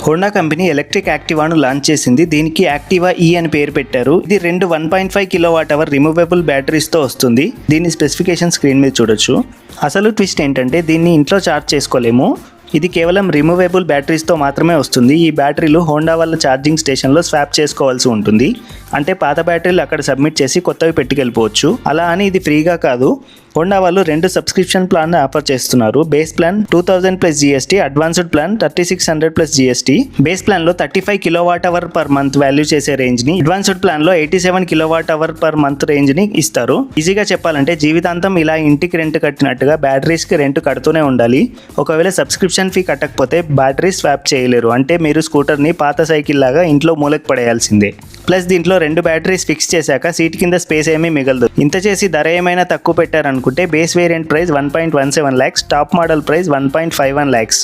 Honda company electric యాక్టివాను launch చేసింది. దీనికి Activa ఈ అని పేరు పెట్టారు. ఇది రెండు 1.5 kWh రిమూవబుల్ బ్యాటరీస్తో వస్తుంది. దీని స్పెసిఫికేషన్ స్క్రీన్ మీద చూడొచ్చు. అసలు ట్విస్ట్ ఏంటంటే దీన్ని ఇంట్లో ఛార్జ్ చేసుకోలేము. ఇది కేవలం రిమూవబుల్ బ్యాటరీస్తో మాత్రమే వస్తుంది. ఈ బ్యాటరీలు హోండా వాళ్ళ ఛార్జింగ్ స్టేషన్లో స్వాప్ చేసుకోవాల్సి ఉంటుంది. అంటే పాత బ్యాటరీలు అక్కడ సబ్మిట్ చేసి కొత్తవి పెట్టుకెళ్ళిపోవచ్చు. అలా అని ఇది ఫ్రీగా కాదు. హోండా వాళ్ళు 2 సబ్స్క్రిప్షన్ ప్లాన్ ఆఫర్ చేస్తున్నారు. Base plan 2000 plus GST, advanced plan 3600 plus GST. Base ప్లాన్లో 35 kWh పర్ మంత్ వాల్యూ చేసే రేంజ్ని, అడ్వాన్స్డ్ ప్లాన్లో 87 kWh పర్ మంత్ రేంజ్ని ఇస్తారు. ఈజీగా చెప్పాలంటే జీవితాంతం ఇలా ఇంటికి రెంట్ కట్టినట్టుగా బ్యాటరీస్కి రెంట్ కడుతూనే ఉండాలి. ఒకవేళ సబ్స్క్రిప్షన్ ఫీ కట్టకపోతే బ్యాటరీ స్వాప్ చేయలేరు. అంటే మీరు స్కూటర్ని పాత సైకిల్ లాగా ఇంట్లో మూలకు పడేయాల్సిందే. ప్లస్ దీంట్లో 2 బ్యాటరీస్ ఫిక్స్ చేశాక సీట్ కింద స్పేస్ ఏమీ మిగలదు. ఇంత చేసి ధర ఏమైనా తక్కువ పెట్టారనుకుంటే base variant price 1.17 lakhs, top model price 1.51 lakhs.